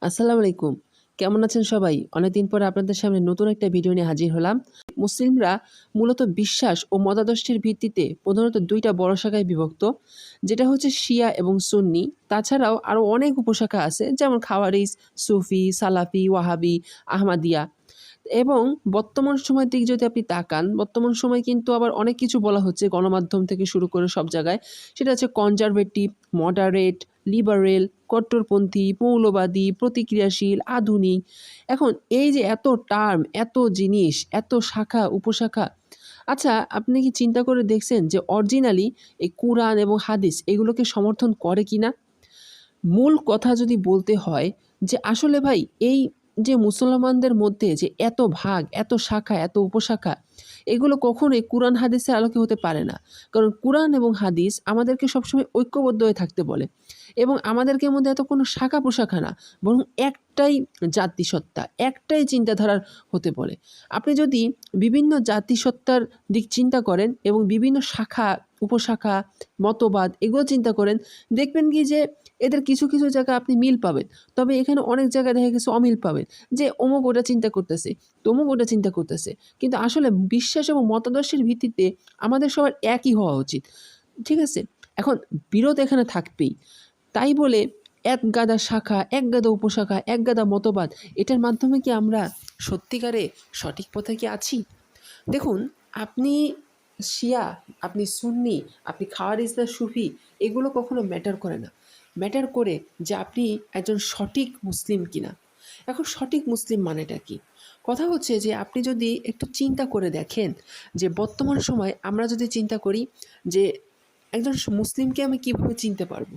আসসালামু আলাইকুম। কেমন আছেন সবাই? অনেকদিন পরে আপনাদের সামনে নতুন একটা ভিডিও নিয়ে হাজির হলাম। মুসলিমরা মূলত বিশ্বাস ও মতাদর্শের ভিত্তিতে প্রধানত ২ টা বড় শাখায় বিভক্ত। যেটা হচ্ছে শিয়া এবং সুন্নি। তাছাড়াও আরও অনেক উপশাখা আছে যেমন খাওয়ারিজ, সুফি, সালাফি, ওয়াহাবি, আহমাদিয়া। এবং বর্তমান সময়ের দিকে যদি আপনি তাকান, বর্তমান সময়ে কিন্তু আবার অনেক কিছু বলা হচ্ছে গণমাধ্যম থেকে শুরু করে সব জায়গায়। সেটা হচ্ছে কনজারভেটিভ, মডারেট, লিবারেল, কট্টরপন্থী, মৌলবাদী, প্রতিক্রিয়াশীল, আধুনিক। এখন এই যে এত টার্ম, এত জিনিস, এত শাখা, উপশাখা, আচ্ছা আপনি কি চিন্তা করে দেখছেন যে অরিজিনালি এই কুরআন এবং হাদিস এগুলোকে সমর্থন করে কিনা? মূল কথা যদি বলতে হয় যে আসলে ভাই এই যে মুসলমানদের মধ্যে যে এত ভাগ, এত শাখা, এত উপশাখা এগুলো কখনোই কুরআন হাদিসের আলোকে হতে পারে না। কারণ কুরআন এবং হাদিস আমাদেরকে সবসময় ঐক্যবদ্ধ হয়ে থাকতে বলে এবং আমাদেরকে মধ্যে এত কোনো শাখা প্রশাখা না, বরং একটাই জাতিসত্তা, একটাই চিন্তাধারার হতে বলে। আপনি যদি বিভিন্ন জাতিসত্তার দিক চিন্তা করেন এবং বিভিন্ন শাখা, উপশাখা, মতবাদ এগুলো চিন্তা করেন, দেখবেন কি যে এদের কিছু, কিছু জায়গায় আপনি মিল পাবেন। তবে এখানে অনেক জায়গায় দেখা গেছে অমিল পাবেন। যে অমুক ওটা চিন্তা করতেছে, তমুক ওটা চিন্তা করতেছে। কিন্তু আসলে বিশ্বাস এবং মতাদর্শের ভিত্তিতে আমাদের সবার একই হওয়া উচিত। ঠিক আছে? এখন বিরোধ এখানে থাকবেই। তাই বলে এক গাদা শাখা, এক গাদা উপশাখা, এক গাদা মতবাদ এটার মাধ্যমে কি আমরা সত্যিকারে সঠিক পথে কি আছি? দেখুন, আপনি শিয়া, আপনি সুন্নি, আপনি খাওয়ারিজ না সুফি এগুলো কখনো ম্যাটার করে না। ম্যাটার করে যে আপনি একজন সঠিক মুসলিম কিনা। এখন সঠিক মুসলিম মানেটা কি? কথা হচ্ছে যে আপনি যদি একটু চিন্তা করে দেখেন যে বর্তমান সময়ে আমরা যদি চিন্তা করি যে একজন মুসলিমকে আমি কীভাবে চিনতে পারবো?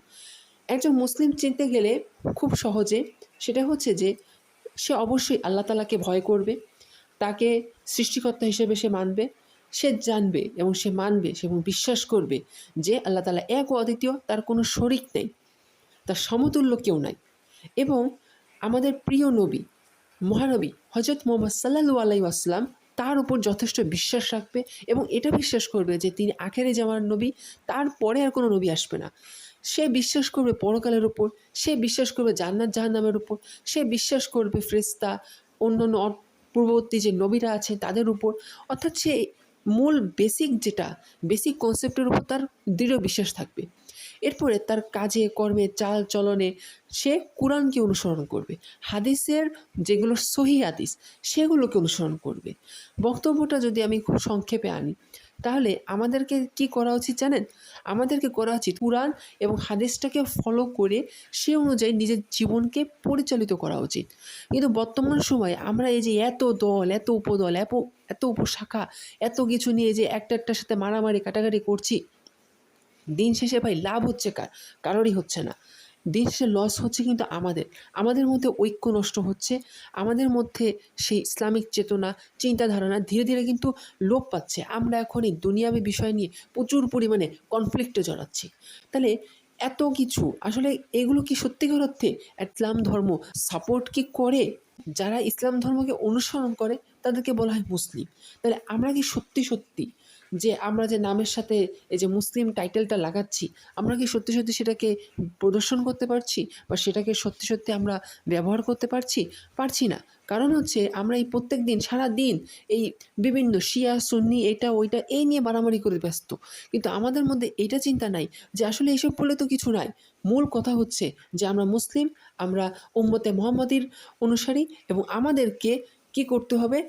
একজন মুসলিম চিনতে গেলে খুব সহজে সেটা হচ্ছে যে সে অবশ্যই আল্লাহ তাআলাকে ভয় করবে, তাকে সৃষ্টিকর্তা হিসেবে সে মানবে, সে জানবে এবং সে মানবে সে এবং বিশ্বাস করবে যে আল্লাহ তাআলা এক ও অদ্বিতীয়, তার কোনো শরিক নেই, তার সমতুল্য কেউ নাই। এবং আমাদের প্রিয় নবী, মহানবী হজরত মুহাম্মদ সাল্লাল্লাহু আলাইহি ওয়াসাল্লাম তার উপর যথেষ্ট বিশ্বাস রাখবে এবং এটা বিশ্বাস করবে যে তিনি আখেরি জামানার নবী, তারপরে আর কোনো নবী আসবে না। সে বিশ্বাস করবে পরকালের উপর, সে বিশ্বাস করবে জান্নাত জাহান্নামের উপর, সে বিশ্বাস করবে ফেরেশতা, অন্যান্য পূর্ববর্তী যে নবীরা আছে তাদের উপর। অর্থাৎ সে মূল বেসিক যেটা, বেসিক কনসেপ্টের উপর তার দৃঢ় বিশ্বাস থাকবে। এরপরে তার কাজে, কর্মে, চাল চলনে সে কুরআনকে অনুসরণ করবে। হাদিসের যেগুলো সহিহ হাদিস সেগুলোকে অনুসরণ করবে। বক্তব্যটা যদি আমি খুব সংক্ষেপে আনি, তাহলে আমাদেরকে কি করা উচিত জানেন? আমাদেরকে করা উচিত কুরআন এবং হাদিসটাকে ফলো করে সে অনুযায়ী নিজের জীবনকে পরিচালিত করা উচিত। কিন্তু বর্তমান সময়ে আমরা এই যে এত দল, এত উপদল, এত উপশাখা, এত কিছু নিয়ে যে একটার সাথে মারামারি কাটাকাটি করছি, দিন শেষে ভাই লাভ হচ্ছে কার? কারোরই হচ্ছে না। দিন শেষে লস হচ্ছে কিন্তু আমাদের। আমাদের মধ্যে ঐক্য নষ্ট হচ্ছে। আমাদের মধ্যে সেই ইসলামিক চেতনা, চিন্তাধারণা ধীরে, ধীরে কিন্তু লোপ পাচ্ছে। আমরা এখন এই দুনিয়াবী বিষয় নিয়ে প্রচুর পরিমাণে কনফ্লিক্টে জড়াচ্ছি। তাহলে এত কিছু আসলে এগুলো কি সত্যিকার অর্থে ইসলাম ধর্ম সাপোর্ট কি করে? যারা ইসলাম ধর্মকে অনুসরণ করে তাদেরকে বলা হয় মুসলিম। তাহলে আমরা কি সত্যি, সত্যি যে আমরা যে নামের সাথে এই যে মুসলিম টাইটেলটা লাগাচ্ছি, আমরা কি সত্যি, সত্যি সেটাকে প্রদর্শন করতে পারছি? বা সেটাকে সত্যি, সত্যি আমরা ব্যবহার করতে পারছি? পারছি না। কারণ হচ্ছে আমরা এই প্রত্যেকদিন সারাদিন এই বিভিন্ন শিয়া, সুন্নি, এটা ওইটা এই নিয়ে মারামারি করে ব্যস্ত। কিন্তু আমাদের মধ্যে এইটা চিন্তা নাই যে আসলে এসব বলে তো কিছু নাই। মূল কথা হচ্ছে যে আমরা মুসলিম, আমরা উম্মতে মুহাম্মাদির অনুসারী এবং আমাদেরকে কি করতে হবে?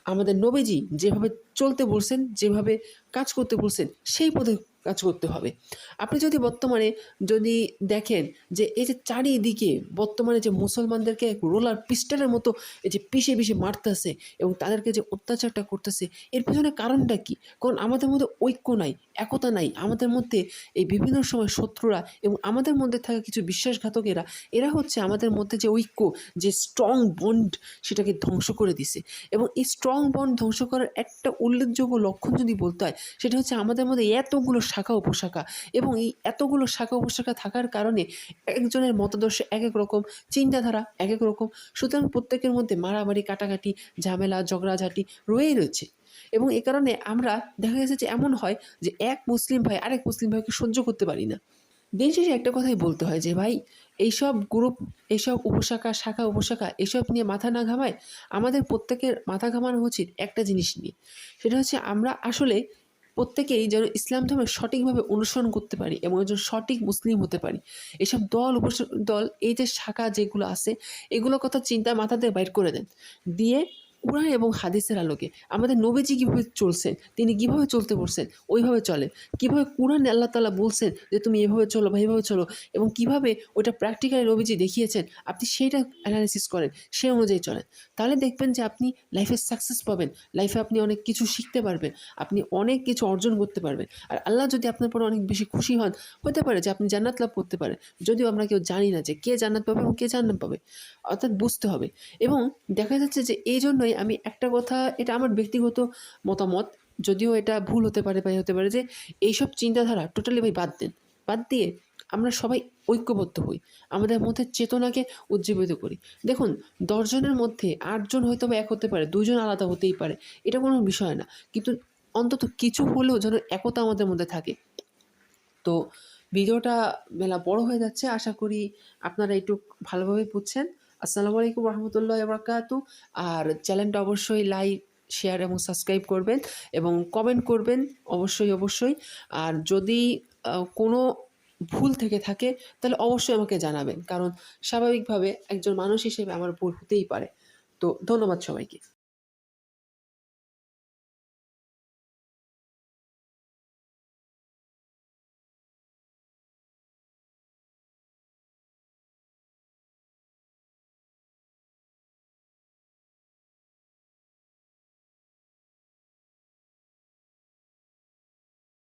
আমাদের নবীজি যেভাবে চলতে বলছেন, যেভাবে কাজ করতে বলছেন, সেই পথে কাজ করতে হবে। আপনি যদি বর্তমানে যদি দেখেন যে এই যে চারিদিকে বর্তমানে যে মুসলমানদেরকে রোলার পিস্টনের মতো এই যে পিষে, পিষে মারতেছে এবং তাদেরকে যে অত্যাচারটা করতেছে, এর পেছনে কারণটা কী? কারণ আমাদের মধ্যে ঐক্য নাই, একতা নাই। আমাদের মধ্যে এই বিভিন্ন সময় শত্রুরা এবং আমাদের মধ্যে থাকা কিছু বিশ্বাসঘাতকেরা, এরা হচ্ছে আমাদের মধ্যে যে ঐক্য, যে স্ট্রং বন্ড সেটাকে ধ্বংস করে দিছে। এবং এই স্ট্রং বন্ড ধ্বংস করার একটা উল্লেখযোগ্য লক্ষণ যদি বলতে হয়, সেটা হচ্ছে আমাদের মধ্যে এতগুলো শাখা উপশাখা এবং এই এতগুলো শাখা উপশাখা থাকার কারণে একজনের মতাদর্শ এক এক রকম, চিন্তাধারা এক এক রকম। সুতরাং প্রত্যেকের মধ্যে মারামারি, কাটাকাটি, ঝামেলা, ঝগড়াঝাটি রয়েই রয়েছে। এবং এ কারণে আমরা দেখা গেছে যে এমন হয় যে এক মুসলিম ভাই আরেক মুসলিম ভাইকে সহ্য করতে পারি না। দিন শেষে একটা কথাই বলতে হয় যে ভাই, এইসব গ্রুপ, এইসব উপশাখা, শাখা উপশাখা এসব নিয়ে মাথা না ঘামায় আমাদের প্রত্যেকের মাথা ঘামানো উচিত একটা জিনিস নিয়ে। সেটা হচ্ছে আমরা আসলে প্রত্যেকেই যেন ইসলাম ধর্ম সঠিকভাবে অনুসরণ করতে পারি এবং একজন সঠিক মুসলিম হতে পারি। এসব দল দল, এই যে শাখা যেগুলো আছে, এগুলোর কথা চিন্তা মাথা দিয়ে বাইর করে দেন। দিয়ে কুরআন এবং হাদিসের আলোকে আমাদের নবীজি কীভাবে চলছেন, তিনি কীভাবে চলতে বলছেন ওইভাবে চলেন। কীভাবে কুরআনে আল্লাহ তাআলা বলছেন যে তুমি এভাবে চলো বা এভাবে চলো, এবং কীভাবে ওইটা প্র্যাকটিক্যালি নবীজি দেখিয়েছেন, আপনি সেইটা অ্যানালাইসিস করেন, সেই অনুযায়ী চলেন। তাহলে দেখবেন যে আপনি লাইফে সাকসেস পাবেন, লাইফে আপনি অনেক কিছু শিখতে পারবেন, আপনি অনেক কিছু অর্জন করতে পারবেন। আর আল্লাহ যদি আপনার পরে অনেক বেশি খুশি হন, হতে পারে যে আপনি জান্নাত লাভ করতে পারেন। যদিও আমরা কেউ জানি না যে কে জান্নাত পাবে এবং কে জাহান্নাম পাবে, অর্থাৎ বুঝতে হবে। এবং দেখা যাচ্ছে যে এই জন্যই আমি একটা কথা, এটা আমার ব্যক্তিগত মতামত, যদিও এটা ভুল হতে পারে বা হতে পারে, যে এইসব চিন্তাধারা টোটালি ভাই বাদ দেন। বাদ দিয়ে আমরা সবাই ঐক্যবদ্ধ হই, আমাদের মধ্যে চেতনাকে উজ্জীবিত করি। দেখুন, ১০ জনের মধ্যে ৮ জন হয়তো বা এক হতে পারে, ২ জন আলাদা হতেই পারে, এটা কোনো বিষয় না। কিন্তু অন্তত কিছু হলেও যেন একতা আমাদের মধ্যে থাকে। তো ভিডিওটা মেলা বড় হয়ে যাচ্ছে, আশা করি আপনারা একটু ভালোভাবে বুঝছেন। আসসালামু আলাইকুম রহমতুল্লাহ বারাকাতু। আর চ্যানেলটা অবশ্যই লাইক, শেয়ার এবং সাবস্ক্রাইব করবেন এবং কমেন্ট করবেন অবশ্যই, অবশ্যই। আর যদি কোনো ভুল থেকে থাকে তাহলে অবশ্যই আমাকে জানাবেন, কারণ স্বাভাবিকভাবে একজন মানুষ হিসেবে আমার ভুল হতেই পারে। তো ধন্যবাদ সবাইকে।